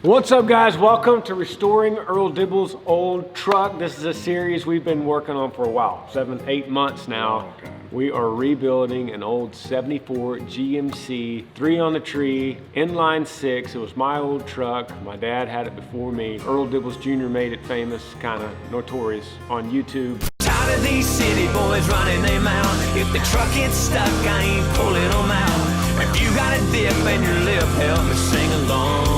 What's up, guys? Welcome to Restoring Earl Dibbles' Old Truck. This is a series we've been working on for a while, 7, 8 months now. Okay. We are rebuilding an old 74 GMC, 3 on the tree, inline 6. It was my old truck. My dad had it before me. Earl Dibbles Jr. made it famous, kind of notorious on YouTube. Tired of these city boys running their mouth. If the truck gets stuck, I ain't pulling them out. If you got a dip in your lip, help me sing along.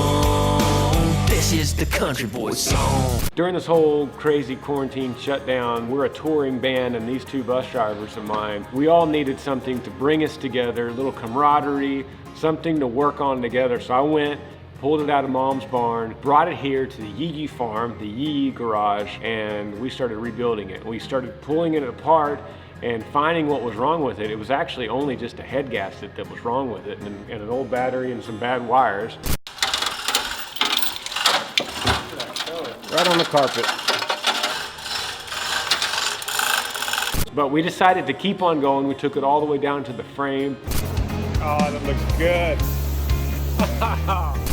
This is the country boy song. During this whole crazy quarantine shutdown, we're a touring band, and these 2 bus drivers of mine, we all needed something to bring us together, a little camaraderie, something to work on together. So I went, pulled it out of Mom's barn, brought it here to the Yee farm, the Yee garage, and we started rebuilding it. We started pulling it apart and finding what was wrong with it. It was actually only just a head gasket that was wrong with it, and an old battery and some bad wires. Right on the carpet. But we decided to keep on going. We took it all the way down to the frame. Oh, that looks good.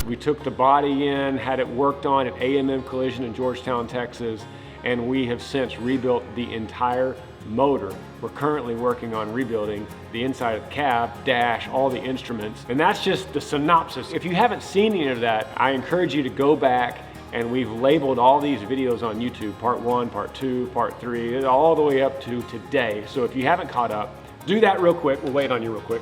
We took the body in, had it worked on at A&M Collision in Georgetown, Texas, and we have since rebuilt the entire motor. We're currently working on rebuilding the inside of the cab, dash, all the instruments, and that's just the synopsis. If you haven't seen any of that, I encourage you to go back, and we've labeled all these videos on YouTube, part 1, part 2, part 3, all the way up to today. So if you haven't caught up, do that real quick. We'll wait on you real quick.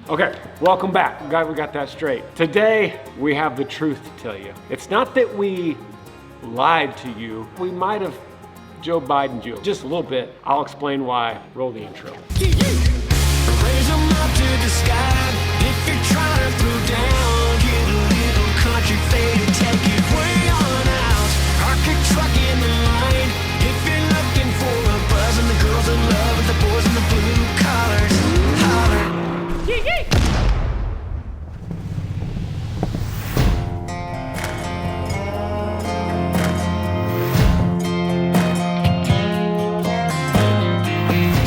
Okay, welcome back. We got that straight. Today, we have the truth to tell you. It's not that we lied to you. We might have Joe Biden'd you just a little bit. I'll explain why. Roll the intro. Raise them up to the sky. If you're trying to throw down, get a little country fade and take it way on out. Park your truck in the line. If you're looking for a buzz and the girls in love with the boys in the blue collars, holler.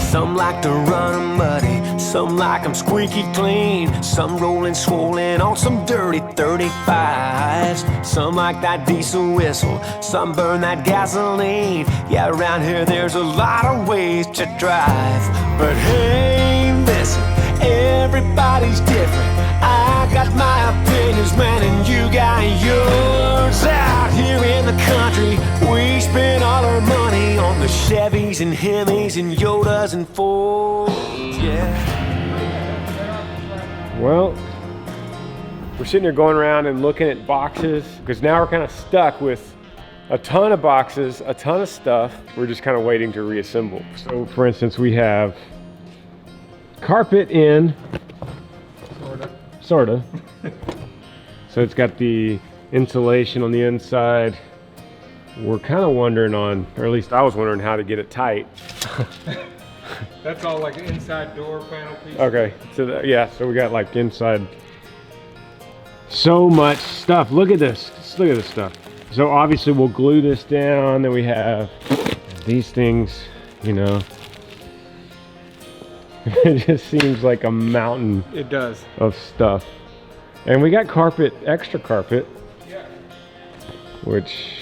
Some like to run 'em muddy, some like 'em squeaky clean, some rolling swollen on some dirty 35s. Some like that diesel whistle, some burn that gasoline. Yeah, around here there's a lot of ways to drive. But hey, listen, everybody's different. I got my opinions, man, and you got yours. Out here in the country, we spend all our money on the Chevys and Hemis and Yodas and Fords, yeah. Well, we're sitting here going around and looking at boxes, because now we're kind of stuck with a ton of boxes, a ton of stuff. We're just kind of waiting to reassemble. So for instance, we have carpet in, sorta. So it's got the insulation on the inside. We're kind of wondering on, or at least I was wondering how to get it tight. That's all like an inside door panel piece. Okay, so yeah, so we got like inside. So much stuff. Look at this. Just look at this stuff. So obviously we'll glue this down. Then we have these things, you know. It just seems like a mountain. It does. Of stuff. And we got carpet, extra carpet. Yeah. Which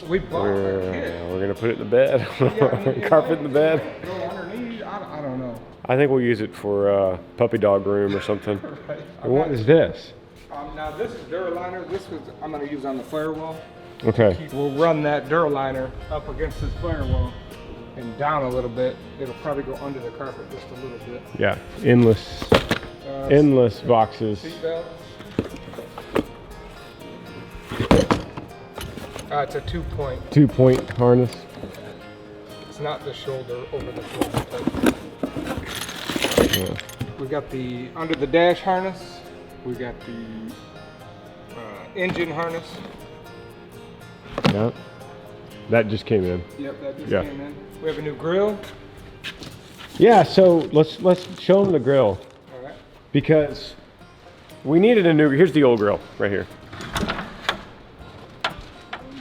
We bought we're gonna put it in the bed. Yeah, Carpet in the bed. Go underneath. I don't know. I think we'll use it for puppy dog room or something. Right. And what is this? Now this is Duraliner. This was I'm gonna use on the firewall. Okay. We'll run that Duraliner up against this firewall and down a little bit. It'll probably go under the carpet just a little bit. Yeah. Endless boxes. Seatbelt. It's a 2-point. 2-point harness. It's not the shoulder over the shoulder type. Yeah. We got the under the dash harness. We got the engine harness. Yeah. That just came in. Yep, that just Yeah. came in. We have a new grill. Yeah, so let's show them the grill, All right. because we needed a new. Here's the old grill right here.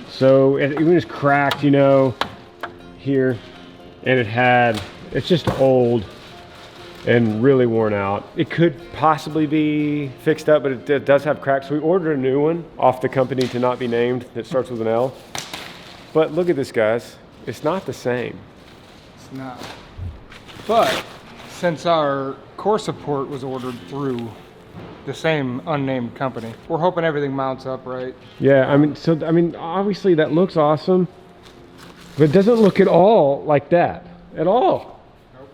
So it was cracked, you know, here, and it's just old. and really worn out. It could possibly be fixed up, but it does have cracks. So we ordered a new one off the company to not be named that starts with an L. But look at this, guys. It's not the same. It's not. But since our core support was ordered through the same unnamed company, we're hoping everything mounts up right. Yeah, I mean, obviously that looks awesome, but it doesn't look at all like that, at all. Nope.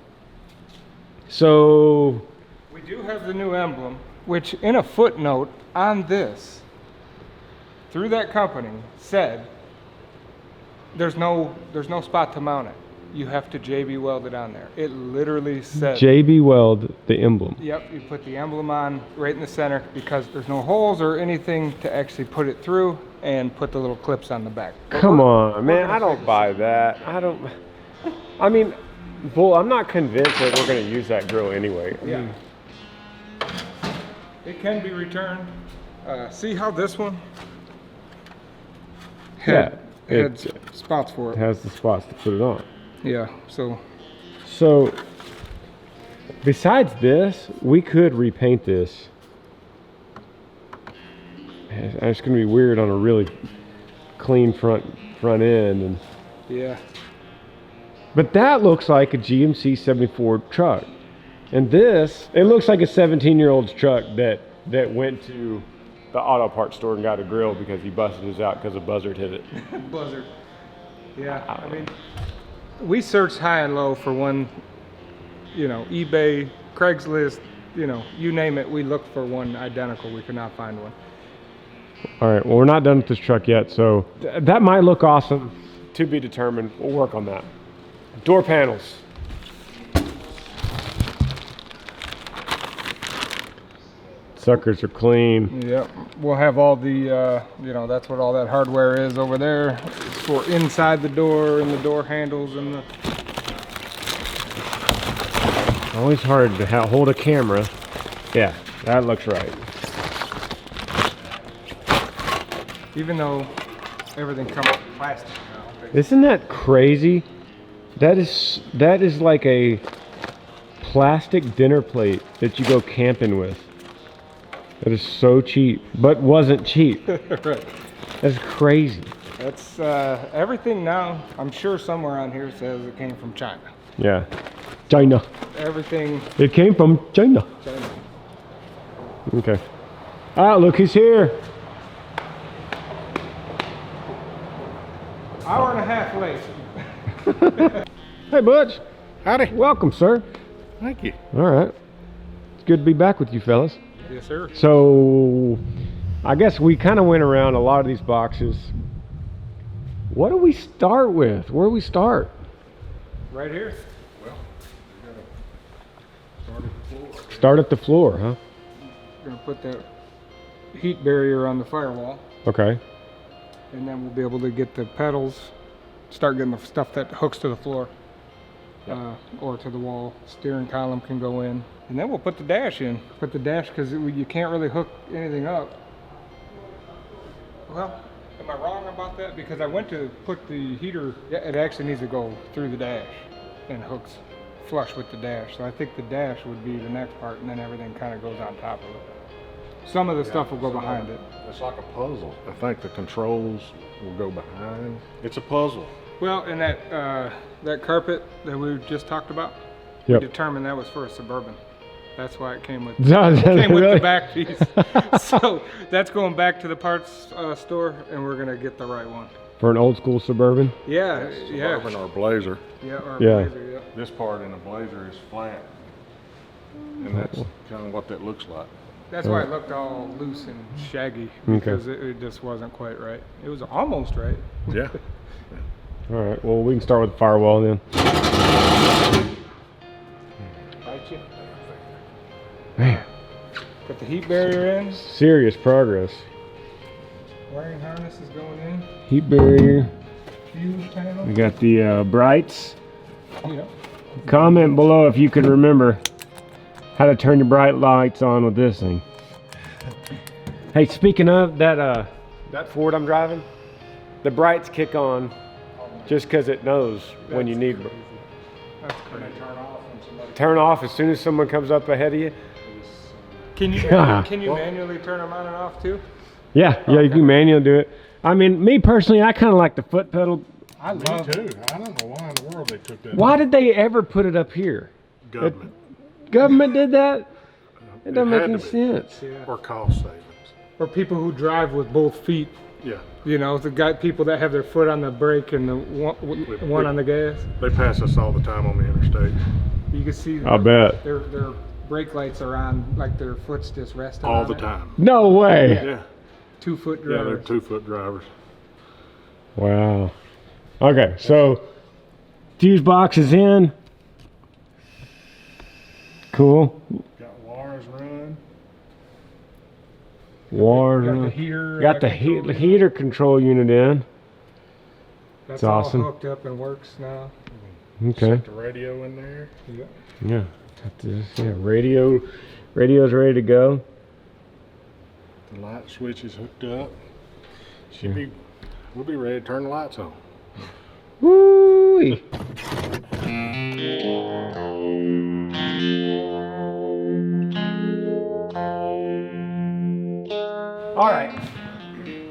So We do have the new emblem, which in a footnote on this, through that company, said there's no spot to mount it. You have to JB weld it on there. It literally said JB Weld, the emblem. Yep, you put the emblem on right in the center because there's no holes or anything to actually put it through, and put the little clips on the back. Come on, man, I don't buy that. I mean, Bull, I'm not convinced that we're gonna use that grill anyway. Yeah. It can be returned. See how this one had spots for It it. has the spots to put it on. Yeah, so So, besides this, we could repaint this. It's going to be weird on a really clean front end, and yeah. but that looks like a GMC 74 truck, and this it looks like a 17-year-old's truck that went to the auto parts store and got a grill because he busted his out because a buzzard hit it. Buzzard. Yeah, I mean, we searched high and low for one, eBay, Craigslist, you name it, we looked for one identical. We could not find one. All right, well, we're not done with this truck yet, so that might look awesome. To be determined. We'll work on that. Door panels. Suckers are clean. Yep, we'll have all the, that's what all that hardware is over there. It's for inside the door and the door handles and the... Always hard to hold a camera. Yeah, that looks right. Even though everything comes with plastic now. Isn't that crazy? That is like a plastic dinner plate that you go camping with. That is so cheap, but wasn't cheap. Right. That's crazy. That's everything now. I'm sure somewhere on here says it came from China. Yeah. China. Everything It came from China. China. Okay. Ah, look, he's here. Hour and a half late. Hey, Butch. Howdy. Welcome, sir. Thank you. All right. It's good to be back with you, fellas. Yes, sir. So, I guess we kind of went around a lot of these boxes. What do we start with? Where do we start? Right here. Well, we gotta start at the floor. Start at the floor, huh? We're gonna put that heat barrier on the firewall, Okay. and then we'll be able to get the pedals, start getting the stuff that hooks to the floor, or to the wall. Steering column can go in, and then we'll put the dash in. Put the dash because you can't really hook anything up. Well, am I wrong about that? Because I went to put the heater. Yeah, it actually needs to go through the dash and hooks flush with the dash. So I think the dash would be the next part, and then everything kind of goes on top of it. Some of the stuff will go behind it. It's like a puzzle. I think the controls will go behind. It's a puzzle. Well, and that carpet that we just talked about, Yep. we determined that was for a Suburban. That's why it came with, Came with the back piece. So that's going back to the parts store, and we're gonna get the right one. For an old school Suburban? Yeah, Suburban yeah, or Blazer. yeah, or Yeah. Blazer, yeah. This part in a Blazer is flat. And that's kind of what that looks like. That's why it looked all loose and shaggy, because it just wasn't quite right. It was almost right. Yeah. All right, well, we can start with the firewall then. Bite you. Man, Put the heat barrier in. serious progress. Wiring harness is going in. Heat barrier. Fuse panel. We got the brights. Yeah. Comment below if you can remember how to turn your bright lights on with this thing. Hey, speaking of that Ford I'm driving, the brights kick on just because it knows when you need them. That's When crazy. they turn off when somebody turn off as soon as someone comes up ahead of you? Can you Yeah. can you manually turn them on and off too? Yeah, you can manually do it. I mean, me personally, I kind of like the foot pedal. I Me love too. I don't know why in the world they took that. Why did they ever put it up here? Government. Government did that? It doesn't make had any to be. sense. Or cost savings. Or people who drive with both feet. Yeah. You know, people that have their foot on the brake and the one on the gas. They pass us all the time on the interstate. You can see I'll bet. their brake lights are on, like their foot's just resting All on the it. time. No way. Yeah. 2-foot Yeah, they're drivers. 2-foot drivers. Wow. Okay, so fuse box is in. Cool. Got wires running. Wires Got the on. heater. Got the heater control unit in. That's It's awesome. all hooked up and works now. Okay. Set the radio in there. Yeah. Yeah. Got this. Yeah. Radio's ready to go. The light switch is hooked up. We'll be ready to turn the lights on. Woo! All right.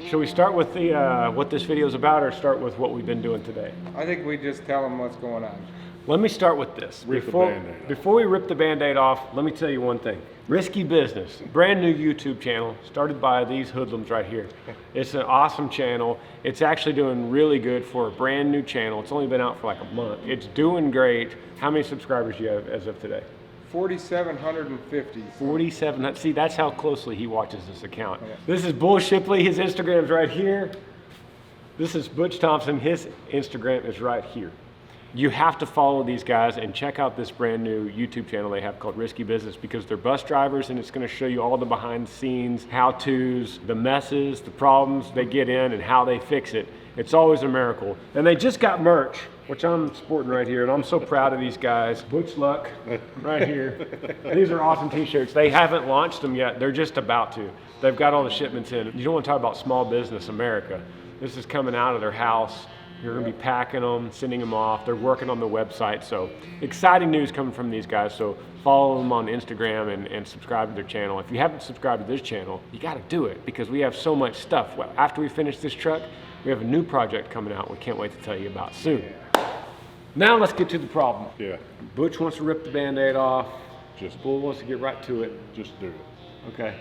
Shall we start with the what this video is about, or start with what we've been doing today? I think we just tell them what's going on. Let me start with this. Rip the Band-Aid off. Before we rip the Band-Aid off, let me tell you one thing. Risky Business, brand new YouTube channel, started by these hoodlums right here. It's an awesome channel. It's actually doing really good for a brand new channel. It's only been out for like a month. It's doing great. How many subscribers do you have as of today? 4,750. 47. See, that's how closely he watches this account. Yeah. This is Bull Shipley. His Instagram's right here. This is Butch Thompson. His Instagram is right here. You have to follow these guys and check out this brand new YouTube channel they have called Risky Business, because they're bus drivers, and it's going to show you all the behind the scenes, how-tos, the messes, the problems they get in, and how they fix it. It's always a miracle. And they just got merch, which I'm sporting right here, and I'm so proud of these guys. Butch Luck right here. These are awesome t-shirts. They haven't launched them yet. They're just about to. They've got all the shipments in. You don't want to talk about small business America. This is coming out of their house. You're going to be packing them, sending them off. They're working on the website. So exciting news coming from these guys. So follow them on Instagram and subscribe to their channel. If you haven't subscribed to this channel, you got to do it, because we have so much stuff. Well, after we finish this truck, we have a new project coming out we can't wait to tell you about soon. Now let's get to the problem. Yeah. Butch wants to rip the Band-Aid off. Just Bull wants to get right to it. do it. Okay.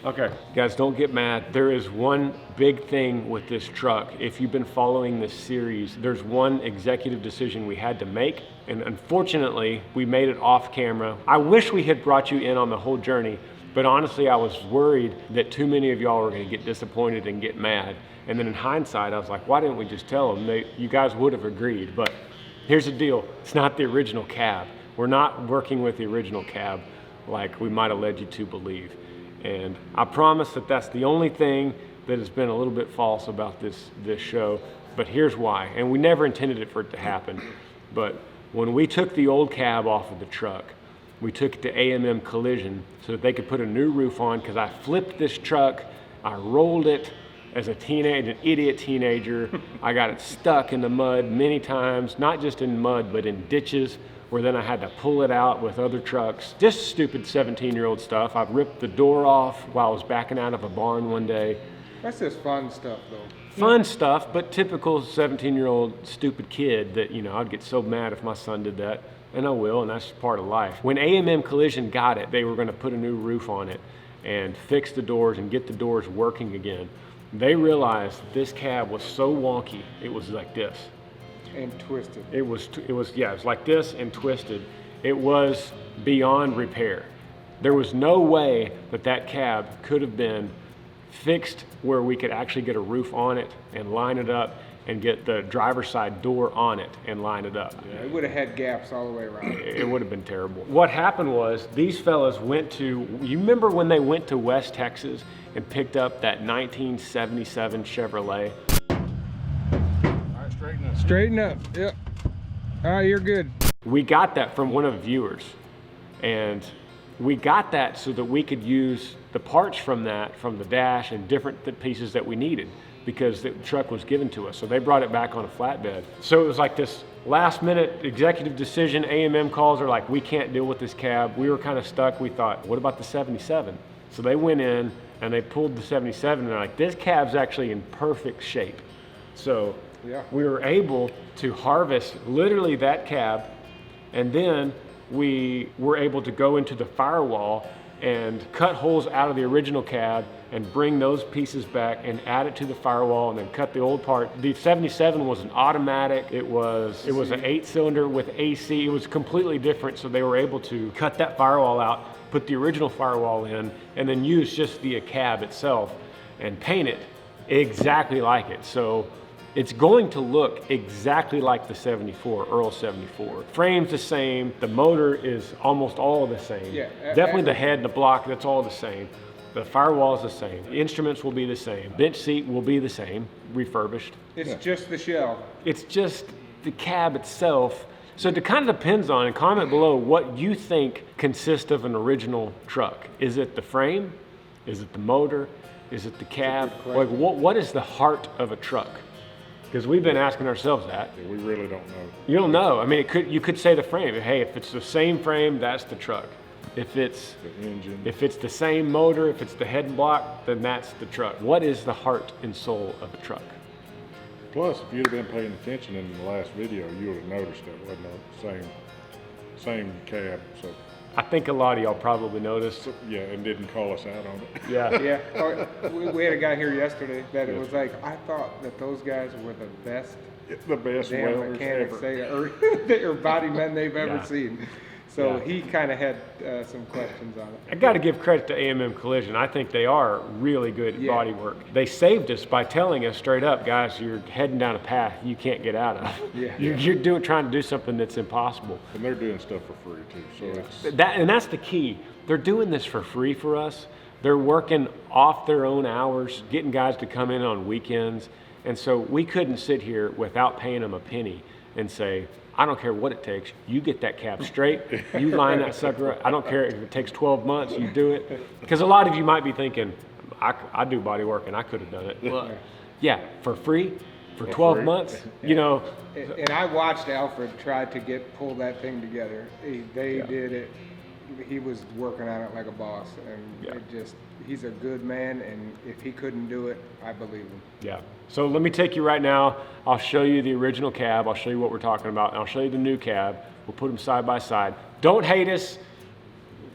Okay, guys, don't get mad. There is one big thing with this truck. If you've been following this series, there's one executive decision we had to make, and unfortunately, we made it off camera. I wish we had brought you in on the whole journey, but honestly, I was worried that too many of y'all were gonna get disappointed and get mad. And then in hindsight, I was like, why didn't we just tell them? You guys would have agreed, but here's the deal. It's not the original cab. We're not working with the original cab like we might have led you to believe. And I promise that that's the only thing that has been a little bit false about this show, but here's why. And we never intended it for it to happen, but when we took the old cab off of the truck, we took it to AMM Collision so that they could put a new roof on, because I flipped this truck, I rolled it as an idiot teenager. I got it stuck in the mud many times, not just in mud, but in ditches, where then I had to pull it out with other trucks. Just stupid 17-year-old stuff. I've ripped the door off while I was backing out of a barn one day. That's just fun stuff, though. Fun stuff, but typical 17-year-old stupid kid that, you know, I'd get so mad if my son did that, and I will, and that's part of life. When AMM Collision got it, they were gonna put a new roof on it and fix the doors and get the doors working again. They realized this cab was so wonky, it was like this. And twisted. It was like this and twisted. It was beyond repair. There was no way that cab could have been fixed where we could actually get a roof on it and line it up and get the driver's side door on it and line it up. Yeah, it would have had gaps all the way around. It would have been terrible. What happened was these fellas went to, you remember when they went to West Texas and picked up that 1977 Chevrolet? Straighten up. Straighten up, yep. All right, you're good. We got that from one of the viewers, and we got that so that we could use the parts from that, from the dash and different pieces that we needed. because the truck was given to us. So they brought it back on a flatbed. So it was like this last minute executive decision. AMM calls are like, we can't deal with this cab. We were kind of stuck. We thought, what about the 77? So they went in and they pulled the 77 and they're like, this cab's actually in perfect shape. So Yeah. we were able to harvest literally that cab, and then we were able to go into the firewall and cut holes out of the original cab and bring those pieces back and add it to the firewall and then cut the old part. The 77 was an automatic. It was an 8-cylinder with AC. It was completely different. So they were able to cut that firewall out, put the original firewall in, and then use just the cab itself and paint it exactly like it. So it's going to look exactly like the 74, Earl 74. Frame's the same, the motor is almost all the same. Yeah, Definitely the head and the block, that's all the same. The firewall is the same. The instruments will be the same. Bench seat will be the same, refurbished. It's just the shell. It's just the cab itself. So it kind of depends on, and comment below what you think consists of an original truck. Is it the frame? Is it the motor? Is it the cab? Like what is the heart of a truck? Because we've been asking ourselves that. Yeah, we really don't know. You don't know. I mean, you could say the frame. Hey, if it's the same frame, that's the truck. If it's The engine. if it's the same motor, if it's the head and block, then that's the truck. What is the heart and soul of a truck? Plus, if you'd have been paying attention in the last video, you would have noticed it wasn't the same cab. So I think a lot of y'all probably noticed. yeah, and didn't call us out on it. Yeah. Yeah, we had a guy here yesterday that it was like, I thought that those guys were the best The best damn welders mechanics ever. or body men they've ever Yeah. seen. So Yeah. he kind of had some questions on it. I got to give credit to AMM Collision. I think they are really good at Yeah. body work. They saved us by telling us straight up, guys, you're heading down a path you can't get out of. Yeah. You're trying to do something that's impossible. And they're doing stuff for free too. So it's That's the key. They're doing this for free for us. They're working off their own hours, getting guys to come in on weekends. And so we couldn't sit here without paying them a penny and say, I don't care what it takes. You get that cab straight. You line that sucker up. I don't care if it takes 12 months, you do it. Because a lot of you might be thinking, I do body work and I could have done it. Well, yeah, for free, for 12 free. you know. And I watched Alfred try to pull that thing together. They did it. He was working on it like a boss, and he's a good man, and if he couldn't do it, I believe him. Yeah. So let me take you right now. I'll show you the original cab. I'll show you what we're talking about. And I'll show you the new cab. We'll put them side by side. Don't hate us.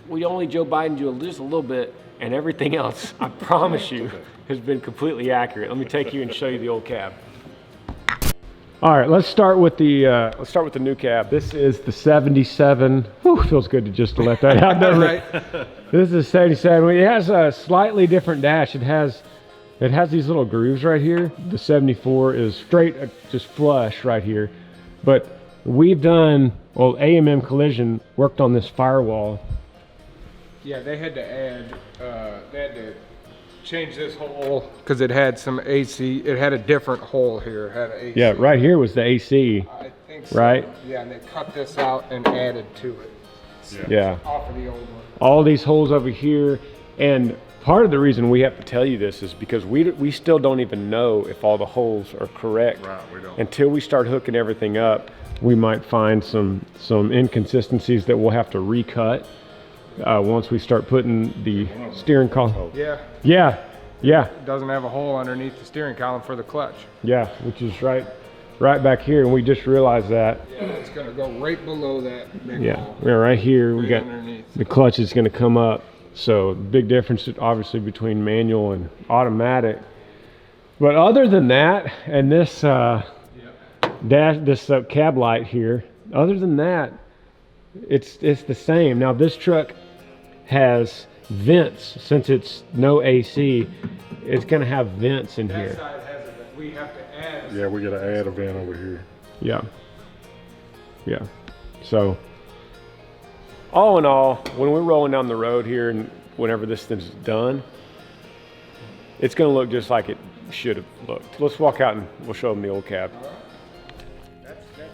We only Joe Biden you just a little bit, and everything else, I promise you, has been completely accurate. Let me take you and show you the old cab. All right, let's start with the new cab. This is the 77. Whew, feels good to just let that out, doesn't it? This is 77. It has a slightly different dash. It has these little grooves right here. The 74 is straight, just flush right here. But we've done, well, AMM Collision worked on this firewall. Yeah, they had to change this hole because it had some AC. It had a different hole here. It had an AC. Yeah, right here was the AC. I think so. Right? Yeah, and they cut this out and added to it. Yeah. Off of the old one. All these holes over here. And part of the reason we have to tell you this is because we still don't even know if all the holes are correct. Right, we don't. Until we start hooking everything up, we might find some inconsistencies that we'll have to recut once we start putting the steering column. Yeah. Yeah, It doesn't have a hole underneath the steering column for the clutch. yeah, which is right back here, and we just realized that. Yeah, it's gonna go right below that big Yeah, hole. we're right here. We Right got underneath. the clutch is going to come up. So big difference, obviously, between manual and automatic. But other than that, and this cab light here, other than that, it's the same. Now this truck has vents. Since it's no AC, it's going to have vents in That here. side has it, but we have to add. Yeah, we got to add a vent over here. Yeah. So, all in all, when we're rolling down the road here and whenever this thing's done, it's going to look just like it should have looked. Let's walk out and we'll show them the old cab. That's true air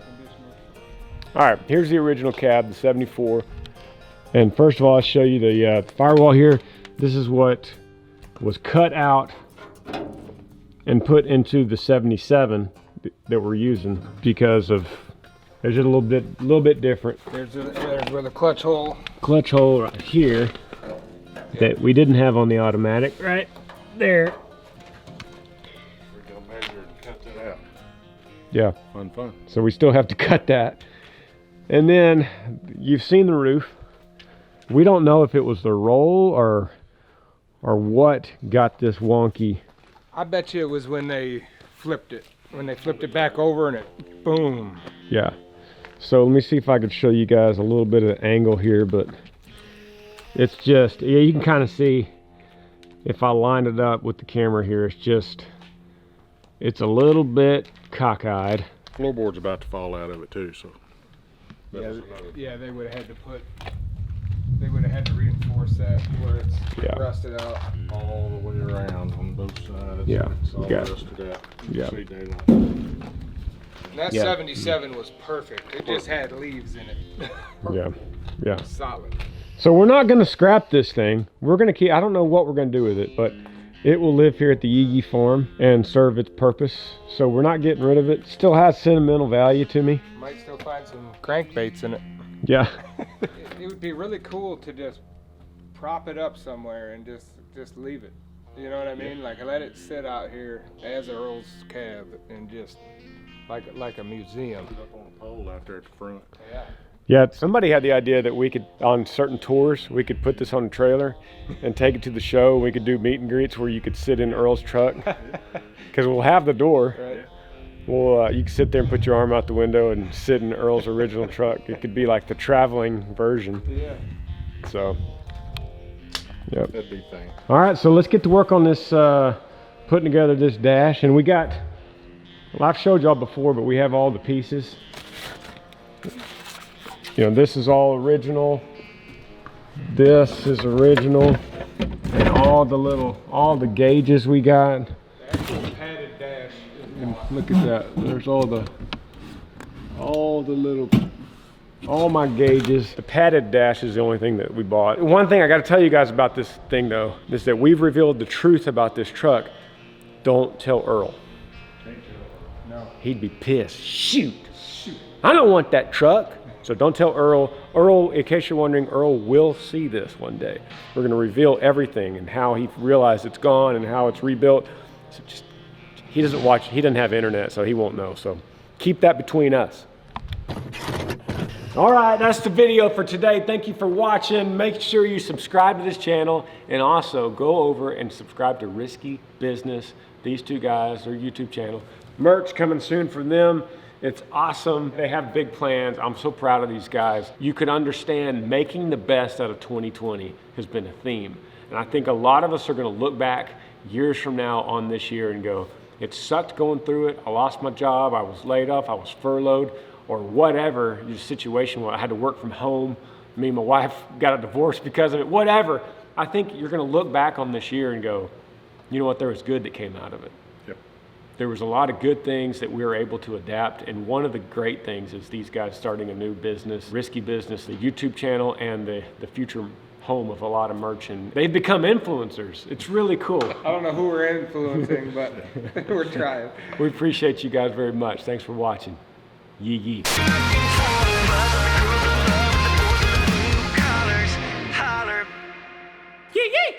conditioner. All right, here's the original cab, the 74. And first of all, I'll show you the firewall here. This is what was cut out and put into the 77 that we're using because of, there's just a little bit different. There's where the clutch hole. Clutch hole right here that we didn't have on the automatic, right there. We're gonna measure and cut that out. Yeah. Fun. So we still have to cut that. And then you've seen the roof. We don't know if it was the roll or what got this wonky. I bet you it was when they flipped it. When they flipped it back over and it, boom. Yeah. So let me see if I could show you guys a little bit of the angle here, but it's just, yeah, you can kind of see if I line it up with the camera here, it's a little bit cockeyed. Floorboard's about to fall out of it too, so. Yeah, they would have had to reinforce that where it's Yeah. rusted out. All the way around on both sides. Yeah. It's all Yeah. rusted out. You Yeah. can see daylight. And that Yeah. 77 was perfect. It just had leaves in it. Yeah. Solid. So we're not gonna scrap this thing. We're gonna keep, I don't know what we're gonna do with it, but it will live here at the Yee farm and serve its purpose. So we're not getting rid of it. Still has sentimental value to me. Might still find some crankbaits in it. Yeah. It would be really cool to just prop it up somewhere and just leave it. You know what I mean? Like let it sit out here as Earl's cab and just like a museum. Put up on a pole out there at the front. Yeah. Yeah, somebody had the idea that we could, on certain tours, we could put this on a trailer and take it to the show. We could do meet and greets where you could sit in Earl's truck. Because we'll have the door. Right. Well, you can sit there and put your arm out the window and sit in Earl's original truck. It could be like the traveling version. Yeah. So, yep. That'd be thing. All right, so let's get to work on this, putting together this dash. And we got, well, I've showed y'all before, but we have all the pieces. You know, this is all original. This is original. And all the gauges we got. The actual padded dash. And look at that. There's all my gauges. The padded dash is the only thing that we bought. One thing I got to tell you guys about this thing though, is that we've revealed the truth about this truck. Don't tell Earl. No. He'd be pissed. Shoot. I don't want that truck. So don't tell Earl. Earl, in case you're wondering, Earl will see this one day. We're gonna reveal everything and how he realized it's gone and how it's rebuilt. So just, he doesn't have internet, so he won't know. So keep that between us. All right, that's the video for today. Thank you for watching. Make sure you subscribe to this channel and also go over and subscribe to Risky Business. These two guys, their YouTube channel. Merch coming soon from them. It's awesome. They have big plans. I'm so proud of these guys. You can understand making the best out of 2020 has been a theme. And I think a lot of us are gonna look back years from now on this year and go, it sucked going through it. I lost my job. I was laid off. I was furloughed or whatever the situation was. I had to work from home. Me and my wife got a divorce because of it, whatever. I think you're gonna look back on this year and go, you know what, there was good that came out of it. There was a lot of good things that we were able to adapt, and one of the great things is these guys starting a new business, Risky Business, the YouTube channel, and the future home of a lot of merch, and they've become influencers. It's really cool. I don't know who we're influencing, but we're trying. We appreciate you guys very much. Thanks for watching. Yee yee. Yee yee.